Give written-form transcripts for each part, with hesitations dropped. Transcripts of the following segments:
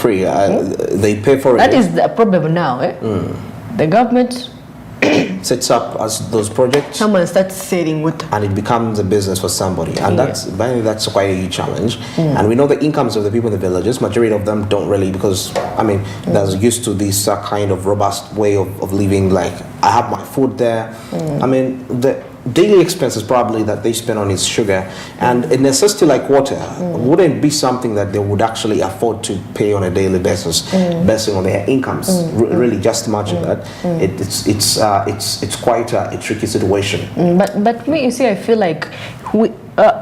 free. They pay for it. That is the problem now. The government sets up as those projects. Someone starts selling water, and it becomes a business for somebody, and that's quite a huge challenge. And we know the incomes of the people in the villages. Majority of them don't really, because I mean, they're used to this kind of robust way of living. Like, I have my food there. I mean, the daily expenses probably that they spend on is sugar, and a necessity like water wouldn't be something that they would actually afford to pay on a daily basis, based on their incomes. Really, just imagine that. It's quite a tricky situation. But me, you see, I feel like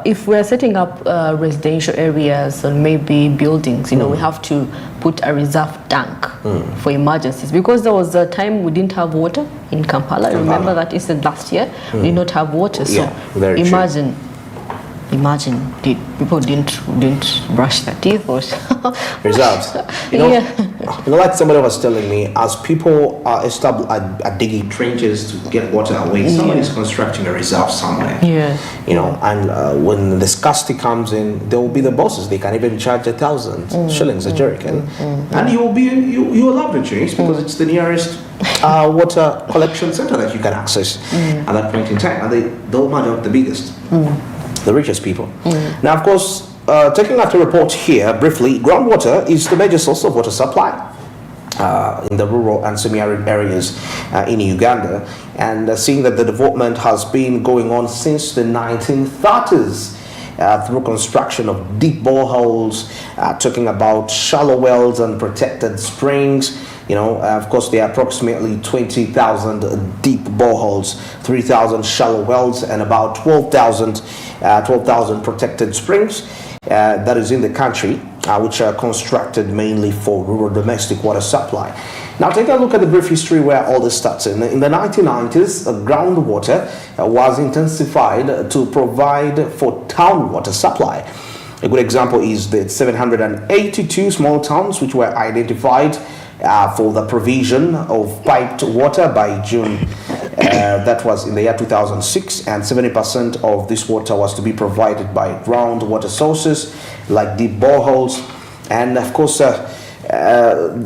if we're setting up residential areas and maybe buildings, you know, we have to put a reserve tank for emergencies, because there was a time we didn't have water in Kampala. Remember that incident last year? We did not have water. So imagine people didn't brush their teeth or reserves. You know, like somebody was telling me, as people are digging trenches to get water away, somebody's constructing a reserve somewhere. You know, and when the scarcity comes in, there will be the bosses. They can even charge 1,000 shillings a jerrycan, and you will love the change, because it's the nearest water collection center that you can access at that point in time, and they'll matter the biggest. The richest people. Now, of course, taking out a report here briefly, groundwater is the major source of water supply in the rural and semi-arid areas in Uganda, and seeing that the development has been going on since the 1930s. Through construction of deep boreholes, talking about shallow wells and protected springs. You know, of course, there are approximately 20,000 deep boreholes, 3,000 shallow wells, and about 12,000 protected springs that is in the country, which are constructed mainly for rural domestic water supply. Now, take a look at the brief history where all this starts. In the 1990s, groundwater was intensified to provide for town water supply. A good example is the 782 small towns which were identified for the provision of piped water by June. That was in the year 2006, and 70% of this water was to be provided by groundwater sources like deep boreholes. And of course,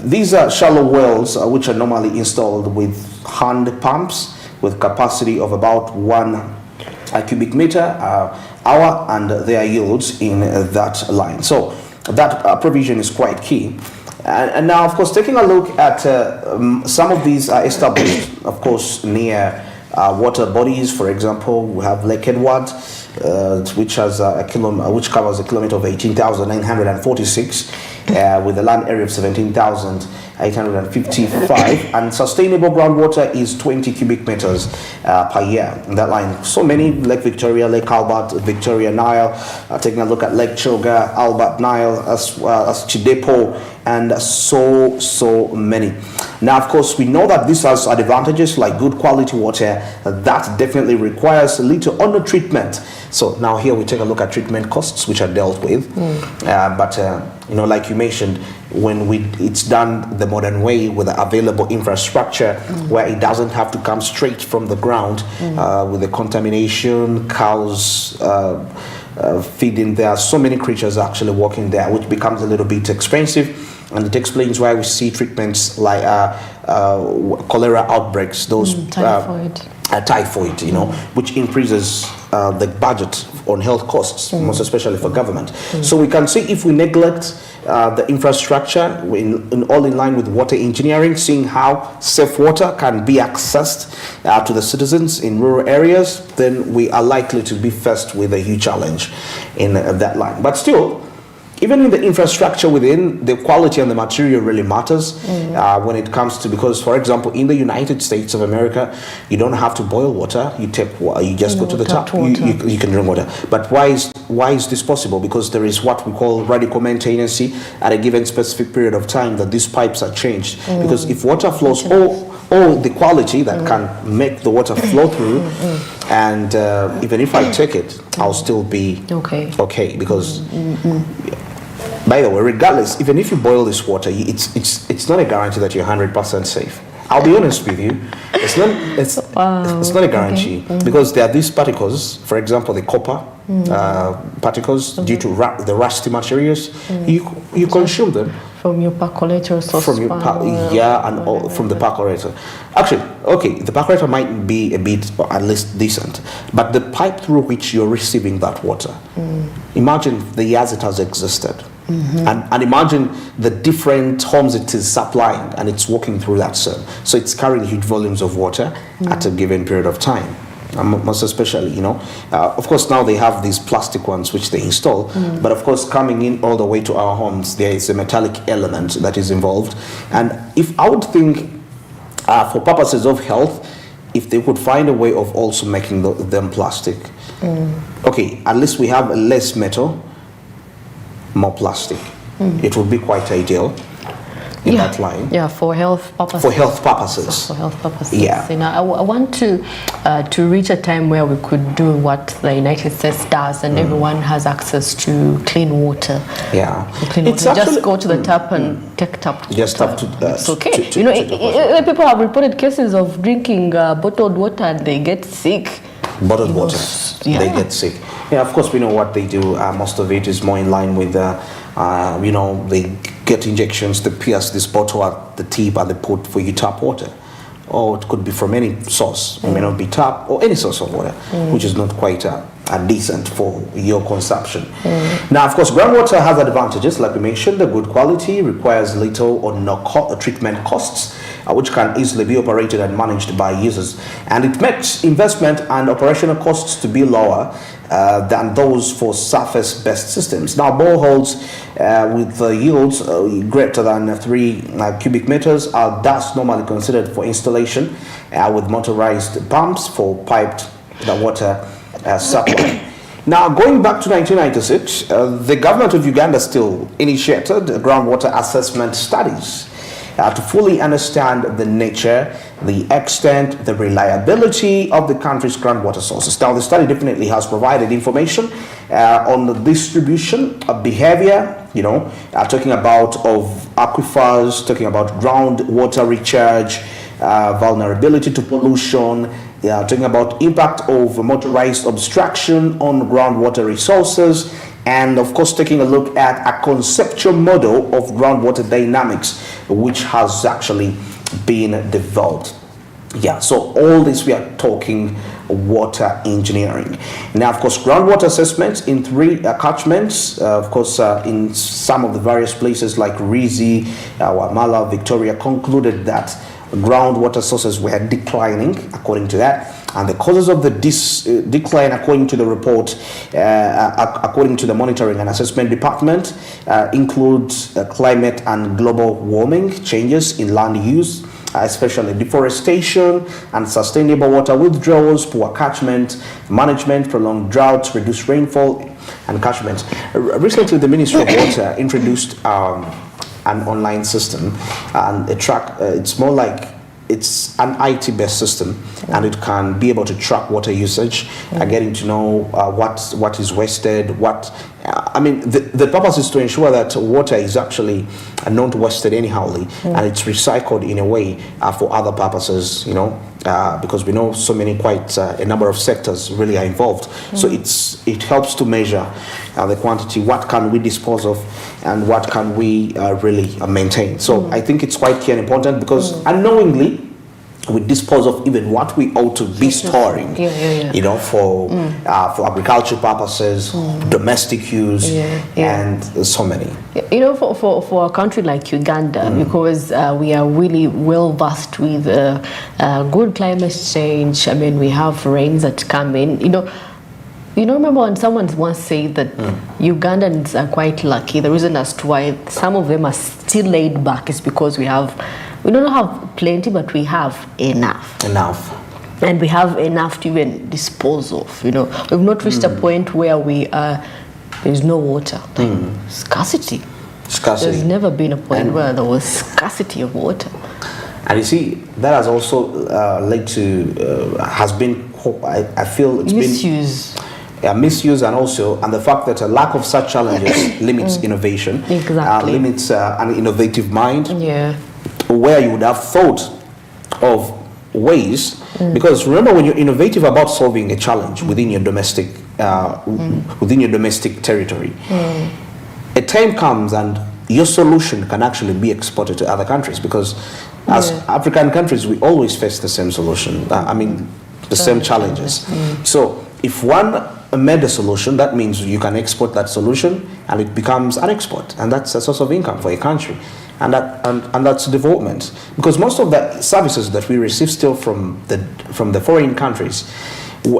these are shallow wells which are normally installed with hand pumps with capacity of about 1 cubic meter hour, and their yields in that line. So that provision is quite key. And now, of course, taking a look at some of these are established, of course, near water bodies. For example, we have Lake Edward, which has which covers a kilometer of 18,946, with a land area of 17,855, and sustainable groundwater is 20 cubic meters per year in that line. So many: Lake Victoria, Lake Albert, Victoria Nile. Taking a look at Lake Choga, Albert Nile, as Chidepo, and so many. Now, of course, we know that this has advantages like good quality water that definitely requires little under treatment. So now here we take a look at treatment costs, which are dealt with. But you know, like you mentioned, when it's done the modern way with the available infrastructure, where it doesn't have to come straight from the ground with the contamination, cows feeding there, so many creatures actually walking there, which becomes a little bit expensive. And it explains why we see treatments like cholera outbreaks, those typhoid, you know, which increases the budget on health costs, most especially for government. So we can see if we neglect the infrastructure, all in line with water engineering, seeing how safe water can be accessed to the citizens in rural areas, then we are likely to be faced with a huge challenge in that line. But still, even in the infrastructure within, the quality and the material really matters when it comes to, because, for example, in the United States of America, you don't have to boil water. You just go to the tap. You can drink water. But why is this possible? Because there is what we call radical maintenance at a given specific period of time that these pipes are changed. Because if water flows, all the quality that can make the water flow through, and even if I take it, I'll still be okay because. By the way, regardless, even if you boil this water, it's not a guarantee that you're 100% safe. I'll be honest with you, it's not a guarantee because there are these particles, for example, the copper particles, due to the rusty materials, you consume them From your percolator source. From your from the percolator. Actually, okay, the percolator might be a bit, or at least decent, but the pipe through which you're receiving that water, imagine the years it has existed. And imagine the different homes it is supplying, and it's walking through that cell. So it's carrying huge volumes of water at a given period of time. Most especially, you know, of course now they have these plastic ones which they install, but of course coming in all the way to our homes, there is a metallic element that is involved. And if I would think, for purposes of health, if they could find a way of also making them plastic, okay, at least we have less metal, more plastic. It would be quite ideal in that line. Yeah, for health purposes. For health purposes. For health purposes. Yeah. You know, I want to reach a time where we could do what the United States does, and everyone has access to clean water. Yeah. Clean water. Actually, just go to the tap and take tap. Just tap to. It's okay. You know, people have reported cases of drinking bottled water and they get sick. Bottled water. They get sick. Yeah, of course we know what they do. Most of it is more in line with, you know, they get injections to pierce this bottle at the tip and they put for you tap water. Or it could be from any source. It may not be tap or any source of water, which is not quite decent for your consumption. Now, of course, groundwater has advantages. Like we mentioned, the good quality requires little or no treatment costs, which can easily be operated and managed by users. And it makes investment and operational costs to be lower than those for surface-based systems. Now, boreholes with yields greater than 3 cubic meters are thus normally considered for installation with motorized pumps for piped water supply. Now, going back to 1996, the government of Uganda still initiated groundwater assessment studies to fully understand the nature, the extent, the reliability of the country's groundwater sources. Now, the study definitely has provided information on the distribution of behavior, you know, talking about of aquifers, talking about groundwater recharge, vulnerability to pollution, talking about impact of motorized obstruction on groundwater resources, and of course taking a look at a conceptual model of groundwater dynamics which has actually been developed. Yeah, so all this we are talking water engineering. Now, of course, groundwater assessments in 3 catchments, of course, in some of the various places like Rizi, Wamala, Victoria, concluded that groundwater sources were declining according to that, and the causes of the decline according to the report, according to the monitoring and assessment department, include climate and global warming, changes in land use, especially deforestation and sustainable water withdrawals, poor catchment management, prolonged droughts, reduced rainfall and catchment. Recently, the Ministry of Water introduced an online system and a track. It's more like it's an IT-based system, and it can be able to track water usage, getting to know what is wasted. I mean, the purpose is to ensure that water is actually not wasted anyhowly, and it's recycled in a way for other purposes, you know, because we know so many, quite a number of sectors really are involved. So it helps to measure the quantity, what can we dispose of, and what can we really maintain. So I think it's quite key and important, because unknowingly we dispose of even what we ought to be storing, you know, for agricultural purposes, domestic use, and so many. You know, for a country like Uganda, because we are really well versed with good climate change. I mean, we have rains that come in. You know, remember when someone once said that Ugandans are quite lucky. The reason as to why some of them are still laid back is because we don't have plenty, but we have enough. And we have enough to even dispose of. You know, we've not reached a point where there's no water. Like scarcity. There's never been a point where there was scarcity of water. And you see, that has also led to, has been, I feel it's misuse. Misuse, and the fact that a lack of such challenges limits innovation. Exactly. Limits an innovative mind. Yeah. Where you would have thought of ways, because remember, when you're innovative about solving a challenge within your domestic territory, a time comes and your solution can actually be exported to other countries, because as African countries, we always face the same solution. The same challenges. So if one made a solution, that means you can export that solution, and it becomes an export, and that's a source of income for a country, and that's development. Because most of the services that we receive still from the foreign countries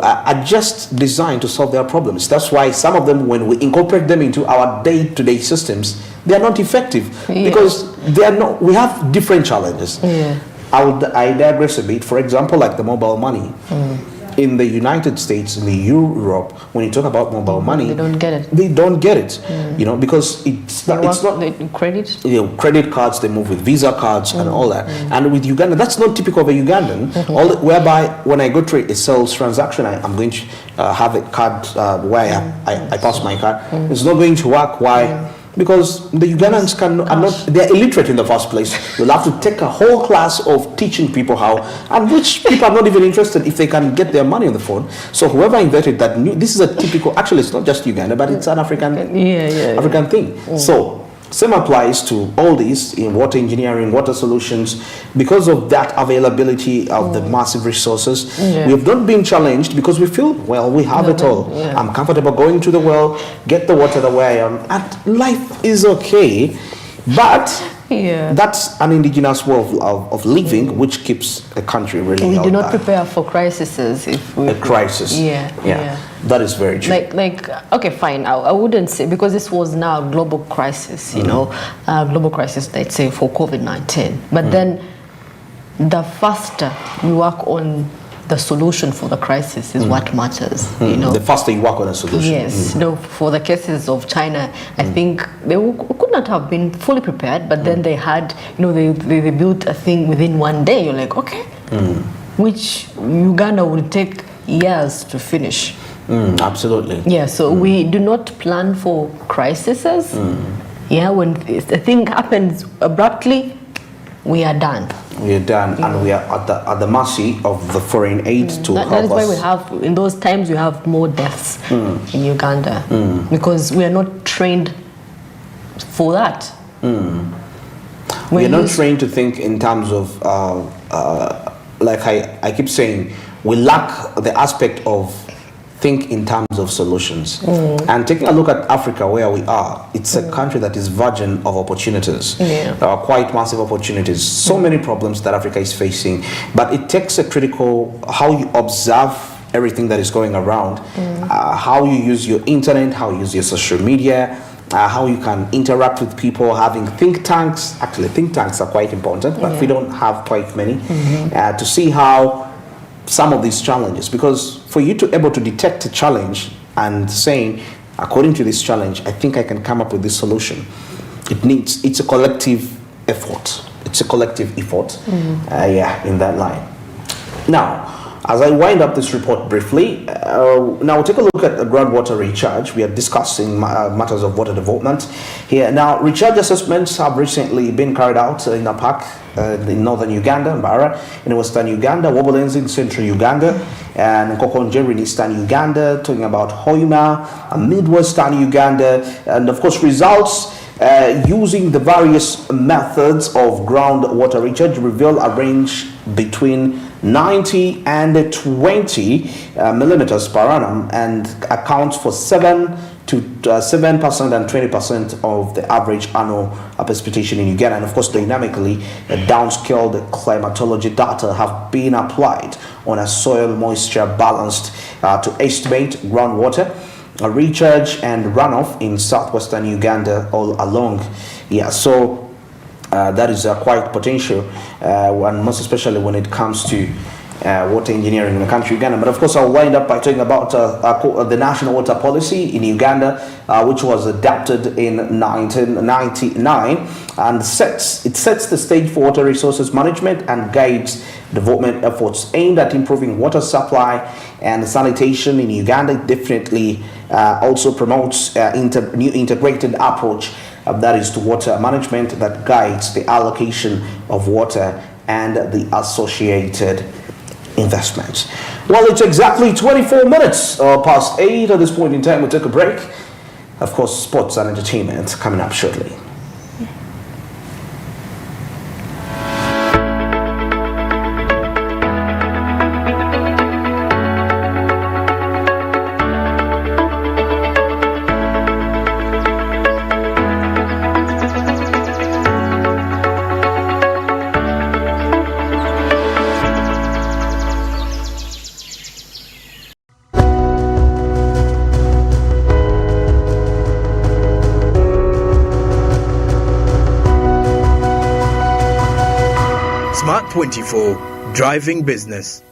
are just designed to solve their problems. That's why some of them, when we incorporate them into our day-to-day systems, they are not effective, because they are not. We have different challenges. I digress a bit. For example, like the mobile money. In the United States, in the Europe, when you talk about mobile money, they don't get it. They don't get it, because it's not credit. Credit cards. They move with Visa cards and all that. And with Uganda, that's not typical of a Ugandan. Whereby when I go to a sales transaction, I'm going to have a card where I pass my card. It's not going to work. Why? Because the Ugandans they're illiterate in the first place. You'll have to take a whole class of teaching people how, and which people are not even interested if they can get their money on the phone. So whoever invented that, this is a typical, actually it's not just Uganda, but it's an African African thing. So same applies to all these in water engineering, water solutions. Because of that availability of the massive resources, we have not been challenged, because we feel, well, we have it all. I'm comfortable going to the well, get the water the way I am, and life is okay. But that's an indigenous way of living, which keeps a country really We do not prepare for crises. A crisis. That is very true. Okay, fine. I wouldn't say, because this was now a global crisis, global crisis, let's say, for COVID-19. But then the faster we work on the solution for the crisis is what matters. The faster you work on a solution. Yes. For the cases of China, I think they could not have been fully prepared, but then they had, they built a thing within one day. You're like, okay, which Uganda will take years to finish. Absolutely. Yeah, so we do not plan for crises. When a thing happens abruptly, we are done. We are done, and we are at the mercy of the foreign aid to help us. That is why we have, in those times, we have more deaths in Uganda, because we are not trained for that. We are not trained to think in terms of, like I keep saying, we lack the aspect of think in terms of solutions. And taking a look at Africa, where we are, it's a country that is virgin of opportunities. There are quite massive opportunities, so many problems that Africa is facing, but it takes a critical, how you observe everything that is going around, how you use your internet, how you use your social media, how you can interact with people, having think tanks. Actually, think tanks are quite important, but we don't have quite many, to see how some of these challenges, because for you to able to detect a challenge and saying, according to this challenge, I think I can come up with this solution, it's a collective effort. It's a collective effort, in that line. Now, as I wind up this report briefly, now take a look at the groundwater recharge. We are discussing matters of water development here. Now, recharge assessments have recently been carried out in a park in northern Uganda, Mbara, in western Uganda, Wobolenzi in central Uganda, and Kokonjeri in eastern Uganda, talking about Hoima, midwestern Uganda, and of course results using the various methods of groundwater recharge reveal a range between 90 and 20 millimeters per annum, and accounts for 7% and 20% of the average annual precipitation in Uganda. And of course, dynamically, downscaled climatology data have been applied on a soil moisture balanced to estimate groundwater recharge and runoff in southwestern Uganda all along. So that is quite potential, and most especially when it comes to water engineering in the country Uganda. But of course, I'll wind up by talking about the national water policy in Uganda, which was adopted in 1999, and it sets the stage for water resources management and guides development efforts aimed at improving water supply and sanitation in Uganda. It definitely also promotes new integrated approach that is to water management that guides the allocation of water and the associated investments. Well, it's exactly 24 minutes past 8 at this point in time. We'll take a break. Of course, sports and entertainment coming up shortly. Smart 24, driving business.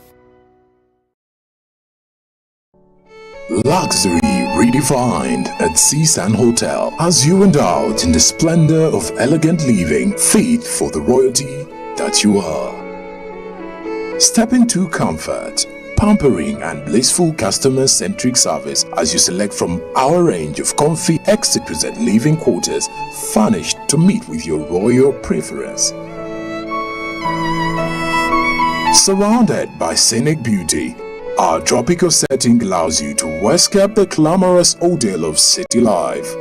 Luxury redefined at Seasand Hotel as you indulge in the splendor of elegant living fit for the royalty that you are. Step into comfort, pampering and blissful customer-centric service as you select from our range of comfy, exquisite living quarters furnished to meet with your royal preference. Surrounded by scenic beauty, our tropical setting allows you to escape the glamorous ordeal of city life.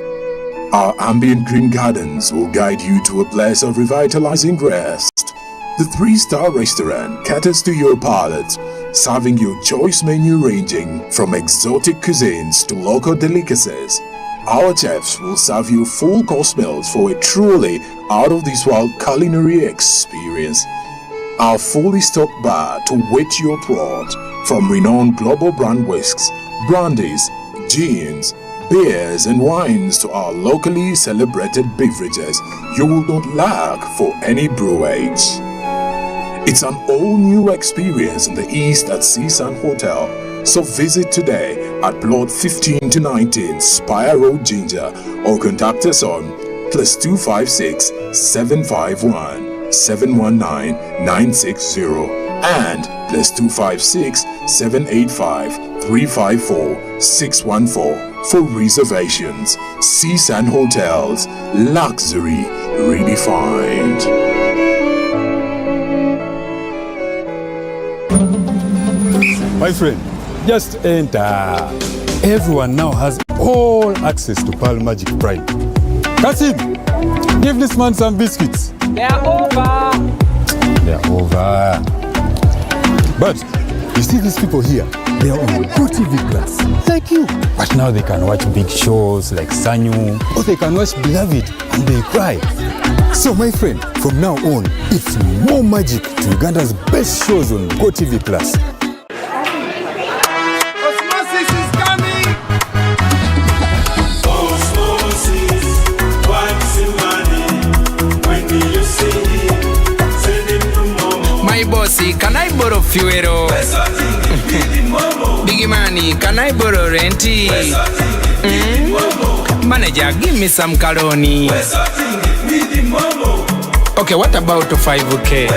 Our ambient green gardens will guide you to a place of revitalizing rest. The 3-star restaurant caters to your palate, serving your choice menu ranging from exotic cuisines to local delicacies. Our chefs will serve you full course meals for a truly out-of-this-world culinary experience. Our fully stocked bar to whet your throat, from renowned global brand whisks, brandies, gins, beers and wines to our locally celebrated beverages, you will not lack for any brewage. It's an all-new experience in the East at Seasand Hotel, so visit today at Plot 15-19 Spire Road, Ginger, or contact us on +256 751 719 960 and +256 785 354 614 for reservations. Seasand Hotels, luxury redefined. My friend, just enter. Everyone now has all access to Pearl Magic Prime. Kasim, give this man some biscuits. They are over. They are over. But you see these people here, they are on GOTV Plus, like you. But now they can watch big shows like Sanyu, or they can watch Beloved and they cry. So my friend, from now on, it's more magic to Uganda's best shows on GOTV Plus. Osmosis is coming. Osmosis, what's the money? When do you see him? Send him to Momo. My bossy, can I borrow fuel? Biggie money, can I borrow renty? Manager, give me some caloni. Okay, what about 5K?